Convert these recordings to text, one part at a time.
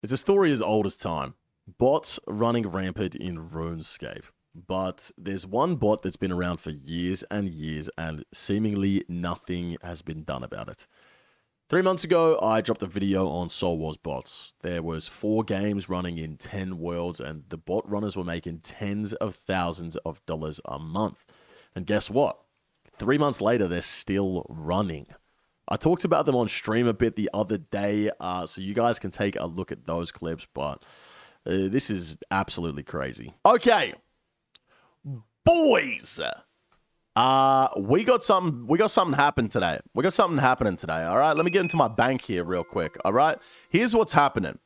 It's a story as old as time. Bots running rampant in RuneScape. But there's one bot that's been around for years and years, and seemingly nothing has been done about it. 3 months ago, I dropped a video on Soul Wars bots. There was 4 games running in 10 worlds, and the bot runners were making tens of thousands of dollars a month. And guess what? 3 months later, they're still running. I talked about them on stream a bit the other day, so you guys can take a look at those clips, but this is absolutely crazy. Okay, boys, we got something happen today. We got something happening today. All right, let me get into my bank here real quick. All right, here's what's happening.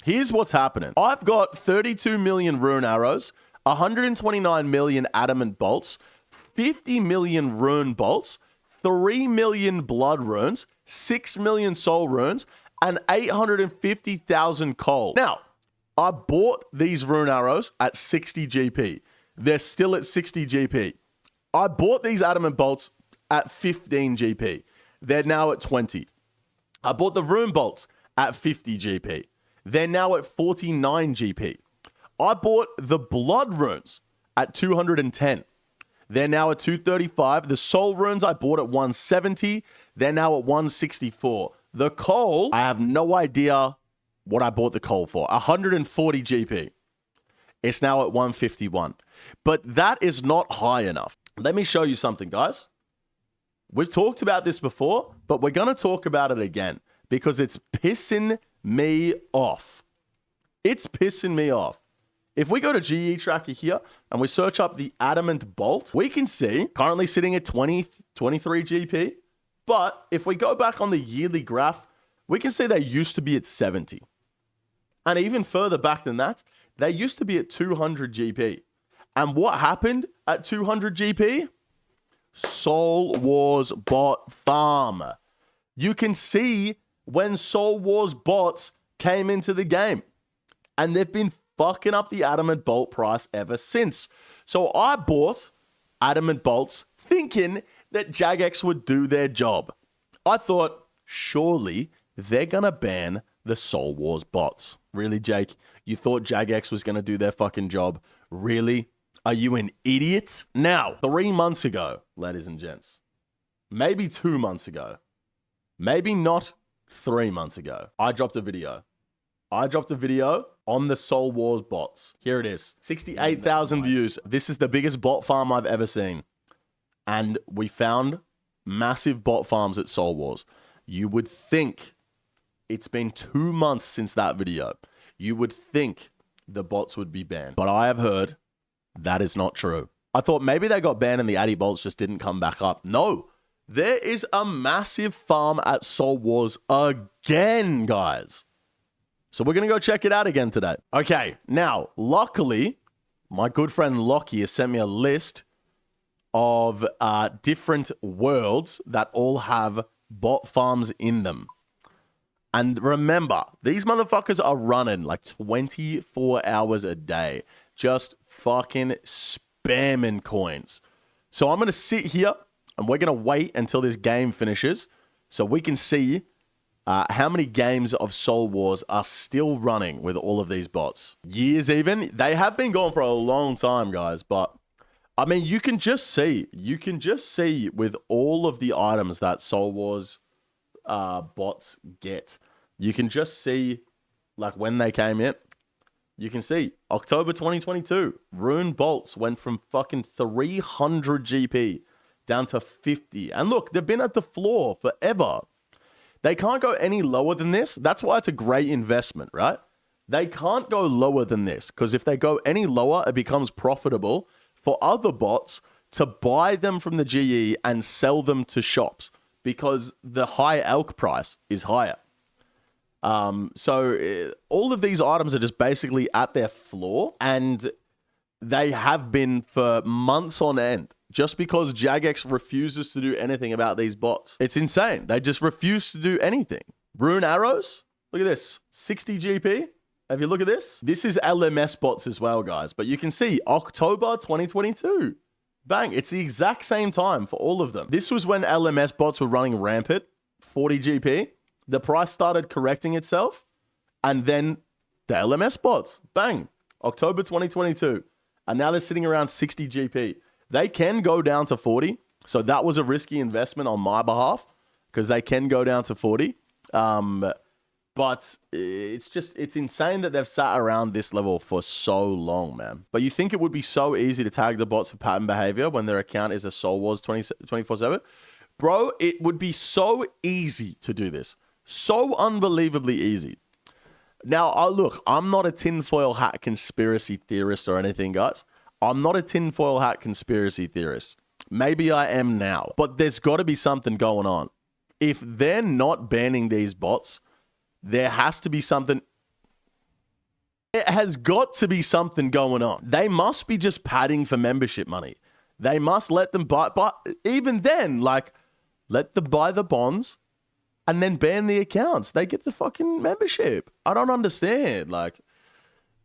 I've got 32 million rune arrows, 129 million adamant bolts, 50 million rune bolts, 3 million blood runes, 6 million soul runes, and 850,000 coal. Now, I bought these rune arrows at 60 GP. They're still at 60 GP. I bought these adamant bolts at 15 GP. They're now at 20. I bought the rune bolts at 50 GP. They're now at 49 GP. I bought the blood runes at 210. They're now at 235. The soul runes I bought at 170. They're now at 164. The coal, I have no idea what I bought the coal for. 140 GP. It's now at 151. But that is not high enough. Let me show you something, guys. We've talked about this before, but we're going to talk about it again because it's pissing me off. It's pissing me off. If we go to GE Tracker here and we search up the adamant bolt, we can see currently sitting at 23 GP. But if we go back on the yearly graph, we can see they used to be at 70. And even further back than that, they used to be at 200 GP. And what happened at 200 GP? Soul Wars bot farm. You can see when Soul Wars bots came into the game. And they've been fucking up the adamant bolt price ever since. So I bought adamant bolts thinking that Jagex would do their job. I thought, surely they're going to ban the Soul Wars bots. Really, Jake? You thought Jagex was going to do their fucking job? Really? Are you an idiot? Now, 3 months ago, ladies and gents, maybe 2 months ago, maybe not 3 months ago, I dropped a video. On the Soul Wars bots. Here it is. 68,000 views. This is the biggest bot farm I've ever seen. And we found massive bot farms at Soul Wars. You would think it's been 2 months since that video. You would think the bots would be banned. But I have heard that is not true. I thought maybe they got banned and the Addy bolts just didn't come back up. No. There is a massive farm at Soul Wars again, guys. So we're going to go check it out again today. Okay, now, luckily, my good friend Lockie has sent me a list of different worlds that all have bot farms in them. And remember, these motherfuckers are running like 24 hours a day, just fucking spamming coins. So I'm going to sit here and we're going to wait until this game finishes so we can see how many games of Soul Wars are still running with all of these bots? Years even? They have been going for a long time, guys. But, I mean, you can just see with all of the items that Soul Wars bots get. You can just see, like, when they came in. You can see, October 2022, Rune Bolts went from fucking 300 GP down to 50. And look, they've been at the floor forever. They can't go any lower than this. That's why it's a great investment, right? They can't go lower than this because if they go any lower, it becomes profitable for other bots to buy them from the GE and sell them to shops because the high elk price is higher. So all of these items are just basically at their floor and they have been for months on end. Just because Jagex refuses to do anything about these bots. It's insane. They just refuse to do anything. Rune arrows. Look at this. 60 GP. Have you look at this? This is LMS bots as well, guys. But you can see October 2022. Bang. It's the exact same time for all of them. This was when LMS bots were running rampant. 40 GP. The price started correcting itself. And then the LMS bots, bang, October 2022. And now they're sitting around 60 GP. They can go down to 40. So that was a risky investment on my behalf because they can go down to 40. But it's insane that they've sat around this level for so long, man. But you think it would be so easy to tag the bots for pattern behavior when their account is a Soul Wars 24/7? Bro, it would be so easy to do this. So unbelievably easy. Now, look, I'm not a tinfoil hat conspiracy theorist or anything, guys. I'm not a tinfoil hat conspiracy theorist. Maybe I am now. But there's got to be something going on. If they're not banning these bots, there has to be something. It has got to be something going on. They must be just padding for membership money. They must let them buy. But even then, like, let them buy the bonds and then ban the accounts. They get the fucking membership. I don't understand. Like,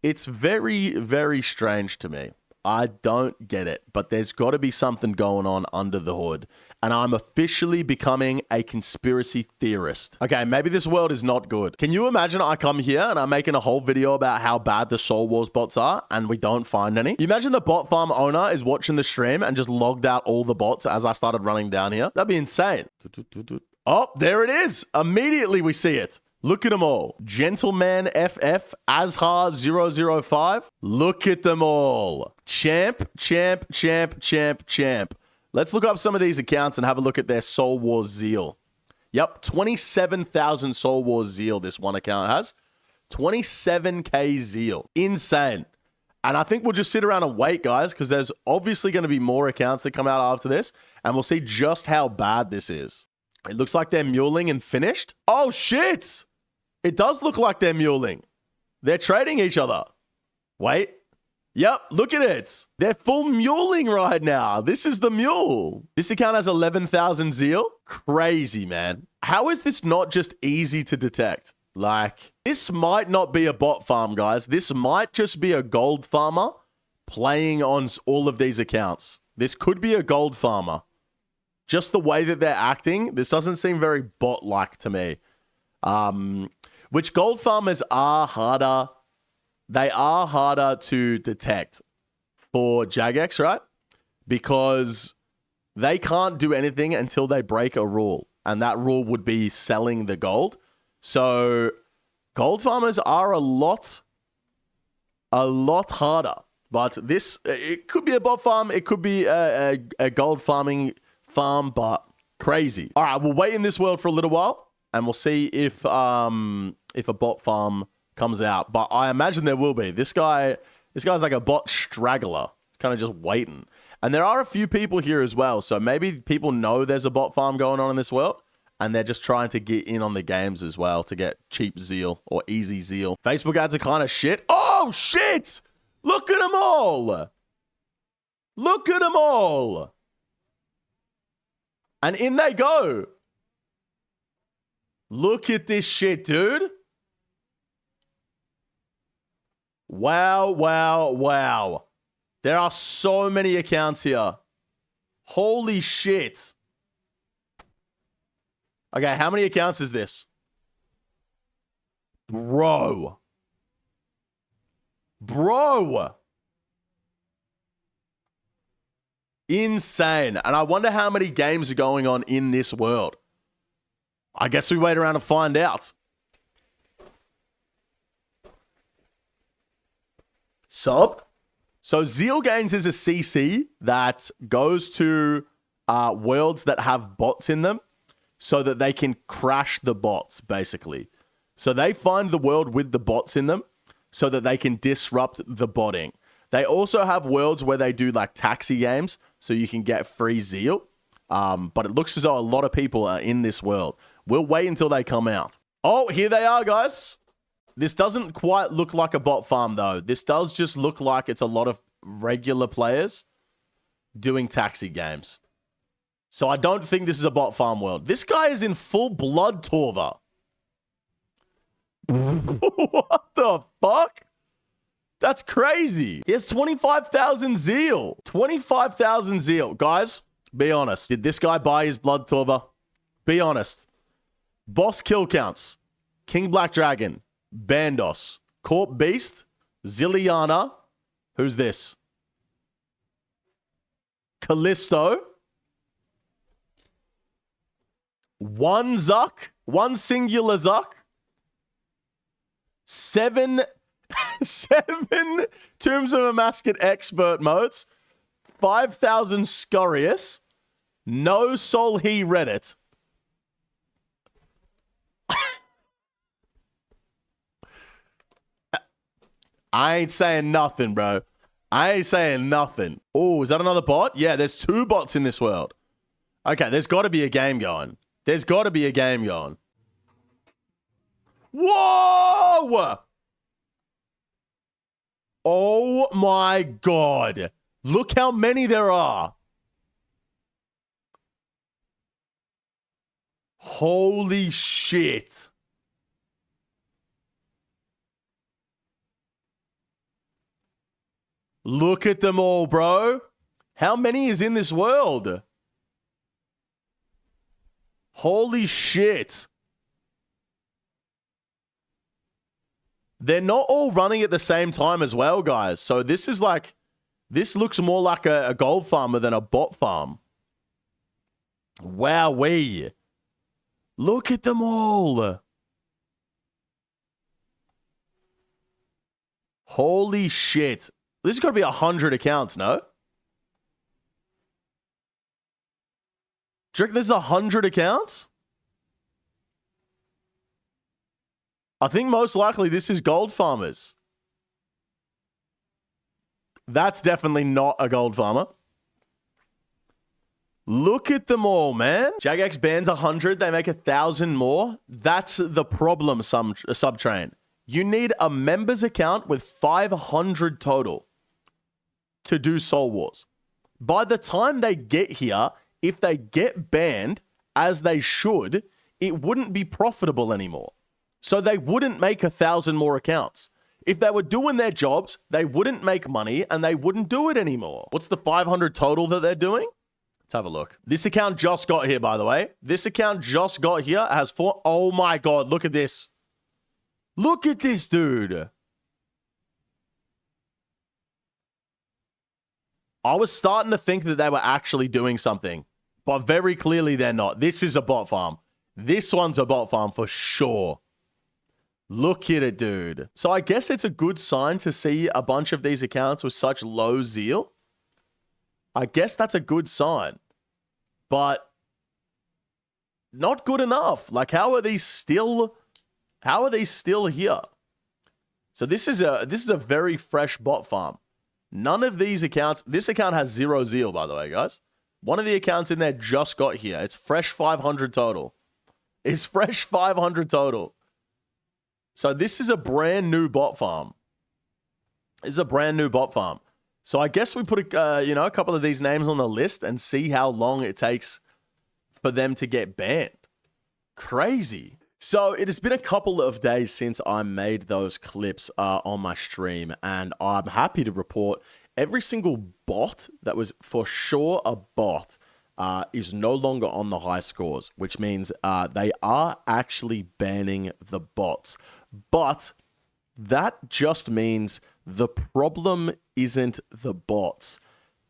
it's very, very strange to me. I don't get it. But there's got to be something going on under the hood. And I'm officially becoming a conspiracy theorist. Okay, maybe this world is not good. Can you imagine I come here and I'm making a whole video about how bad the Soul Wars bots are and we don't find any? You imagine the bot farm owner is watching the stream and just logged out all the bots as I started running down here? That'd be insane. Oh, there it is. Immediately we see it. Look at them all. Gentleman FF, Azhar 005. Look at them all. Champ, champ, champ, champ, champ. Let's look up some of these accounts and have a look at their Soul Wars zeal. Yep, 27,000 Soul Wars zeal this one account has. 27K zeal. Insane. And I think we'll just sit around and wait, guys, because there's obviously going to be more accounts that come out after this, and we'll see just how bad this is. It looks like they're muling and finished. Oh, shit! It does look like they're muling. They're trading each other. Wait. Yep, look at it. They're full muling right now. This is the mule. This account has 11,000 zeal. Crazy, man. How is this not just easy to detect? Like, this might not be a bot farm, guys. This might just be a gold farmer playing on all of these accounts. This could be a gold farmer. Just the way that they're acting, this doesn't seem very bot-like to me. Which gold farmers are harder. They are harder to detect for Jagex, right? Because they can't do anything until they break a rule. And that rule would be selling the gold. So gold farmers are a lot harder. But this, it could be a bot farm. It could be a gold farming farm, but crazy. All right, we'll wait in this world for a little while. And we'll see if a bot farm comes out, but I imagine there will be. This guy's like a bot straggler, kind of just waiting. And there are a few people here as well, so maybe people know there's a bot farm going on in this world, and they're just trying to get in on the games as well to get cheap zeal or easy zeal. Facebook ads are kind of shit. Oh, shit! Look at them all! Look at them all! And in they go! Look at this shit, dude. Wow, wow, wow. There are so many accounts here. Holy shit. Okay, how many accounts is this? Bro. Insane. And I wonder how many games are going on in this world. I guess we wait around to find out. Sup? So Zeal Gains is a CC that goes to worlds that have bots in them so that they can crash the bots, basically. So they find the world with the bots in them so that they can disrupt the botting. They also have worlds where they do like taxi games so you can get free Zeal. But it looks as though a lot of people are in this world. We'll wait until they come out. Oh, here they are, guys. This doesn't quite look like a bot farm, though. This does just look like it's a lot of regular players doing taxi games. So I don't think this is a bot farm world. This guy is in full blood Torva. What the fuck? That's crazy. He has 25,000 zeal. 25,000 zeal. Guys, be honest. Did this guy buy his blood Torva? Be honest. Boss kill counts. King Black Dragon. Bandos, Corp Beast, Zilliana. Who's this? Callisto. One Zuck. One singular Zuck. Seven Tombs of a Mascot expert modes. 5,000 Scorious. No Soul He Reddit. I ain't saying nothing, bro. I ain't saying nothing. Oh, is that another bot? Yeah, there's 2 bots in this world. Okay, there's got to be a game going. There's got to be a game going. Whoa! Oh my God. Look how many there are. Holy shit. Look at them all, bro. How many is in this world? Holy shit. They're not all running at the same time as well, guys. So this is like, this looks more like a gold farmer than a bot farm. Wowee. Look at them all. Holy shit. This has got to be 100 accounts, no? Do you reckon there's 100 accounts? I think most likely this is gold farmers. That's definitely not a gold farmer. Look at them all, man. Jagex bans 100. They make 1,000 more. That's the problem, Subtrain. You need a members account with 500 total to do Soul Wars. By the time they get here, if they get banned, as they should, it wouldn't be profitable anymore. So they wouldn't make 1,000 more accounts. If they were doing their jobs, they wouldn't make money and they wouldn't do it anymore. What's the 500 total that they're doing? Let's have a look. This account just got here, by the way. This account just got here. It has 4. Oh my God, look at this. Look at this, dude. I was starting to think that they were actually doing something, but very clearly they're not. This is a bot farm. This one's a bot farm for sure. Look at it, dude. So I guess it's a good sign to see a bunch of these accounts with such low zeal. I guess that's a good sign, but not good enough. Like, how are these still here? So this is a very fresh bot farm. None of these accounts, this account has 0 zeal, by the way, guys. One of the accounts in there just got here. It's fresh 500 total. It's fresh 500 total. So this is a brand new bot farm. This is a brand new bot farm. So I guess we put a couple of these names on the list and see how long it takes for them to get banned. Crazy. So it has been a couple of days since I made those clips on my stream, and I'm happy to report every single bot that was for sure a bot is no longer on the high scores, which means they are actually banning the bots. But that just means the problem isn't the bots.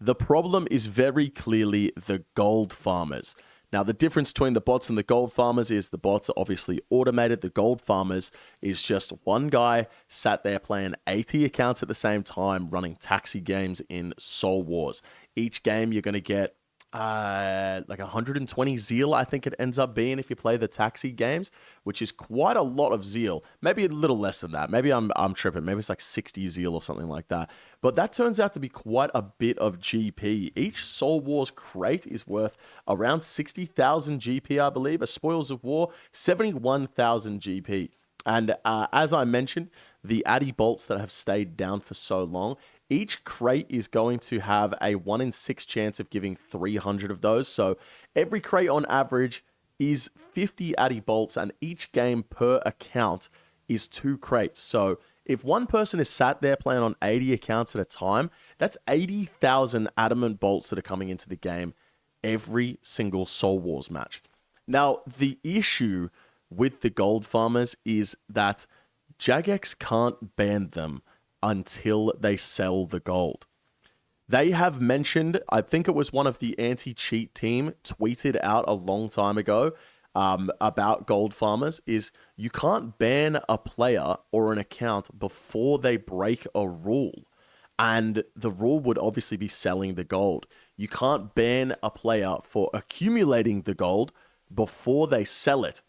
The problem is very clearly the gold farmers. Now, the difference between the bots and the gold farmers is the bots are obviously automated. The gold farmers is just one guy sat there playing 80 accounts at the same time, running taxi games in Soul Wars. Each game, you're going to get like 120 zeal, I think it ends up being if you play the taxi games, which is quite a lot of zeal. Maybe a little less than that. Maybe I'm tripping. Maybe it's like 60 zeal or something like that. But that turns out to be quite a bit of GP. Each Soul Wars crate is worth around 60,000 GP, I believe. A Spoils of War, 71,000 GP. And as I mentioned, the Addy bolts that have stayed down for so long, each crate is going to have a 1 in 6 chance of giving 300 of those. So every crate on average is 50 Addy bolts, and each game per account is 2 crates. So if one person is sat there playing on 80 accounts at a time, that's 80,000 adamant bolts that are coming into the game every single Soul Wars match. Now, the issue with the gold farmers is that Jagex can't ban them until they sell the gold. They have mentioned, I think it was one of the anti-cheat team tweeted out a long time ago about gold farmers, is you can't ban a player or an account before they break a rule. And the rule would obviously be selling the gold. You can't ban a player for accumulating the gold before they sell it.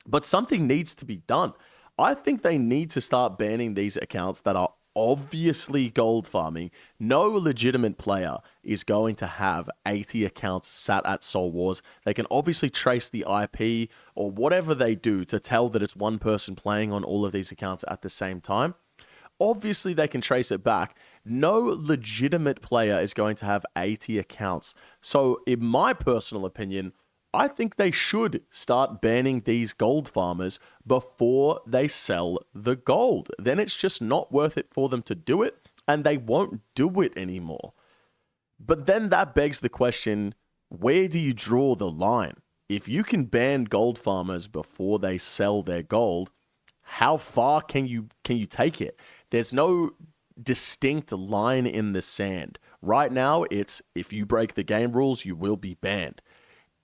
But something needs to be done. I think they need to start banning these accounts that are obviously gold farming. No legitimate player is going to have 80 accounts sat at Soul Wars. They can obviously trace the IP or whatever they do to tell that it's one person playing on all of these accounts at the same time. Obviously, they can trace it back. No legitimate player is going to have 80 accounts. So, in my personal opinion, I think they should start banning these gold farmers before they sell the gold. Then it's just not worth it for them to do it, and they won't do it anymore. But then that begs the question, where do you draw the line? If you can ban gold farmers before they sell their gold, how far can you take it? There's no distinct line in the sand. Right now, it's if you break the game rules, you will be banned.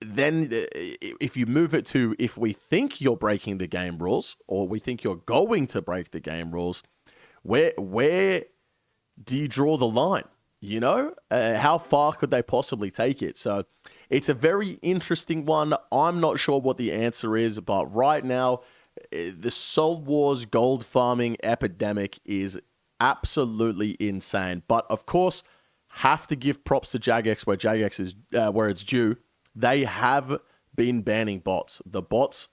Then if you move it to if we think you're breaking the game rules or we think you're going to break the game rules, where do you draw the line? You know, how far could they possibly take it? So it's a very interesting one. I'm not sure what the answer is, but right now, the Soul Wars gold farming epidemic is absolutely insane. But of course, have to give props to Jagex where Jagex is where it's due. They have been banning bots. The bots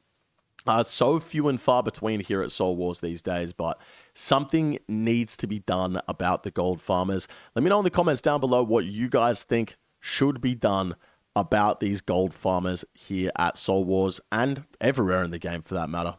are so few and far between here at Soul Wars these days, but something needs to be done about the gold farmers. Let me know in the comments down below what you guys think should be done about these gold farmers here at Soul Wars and everywhere in the game for that matter.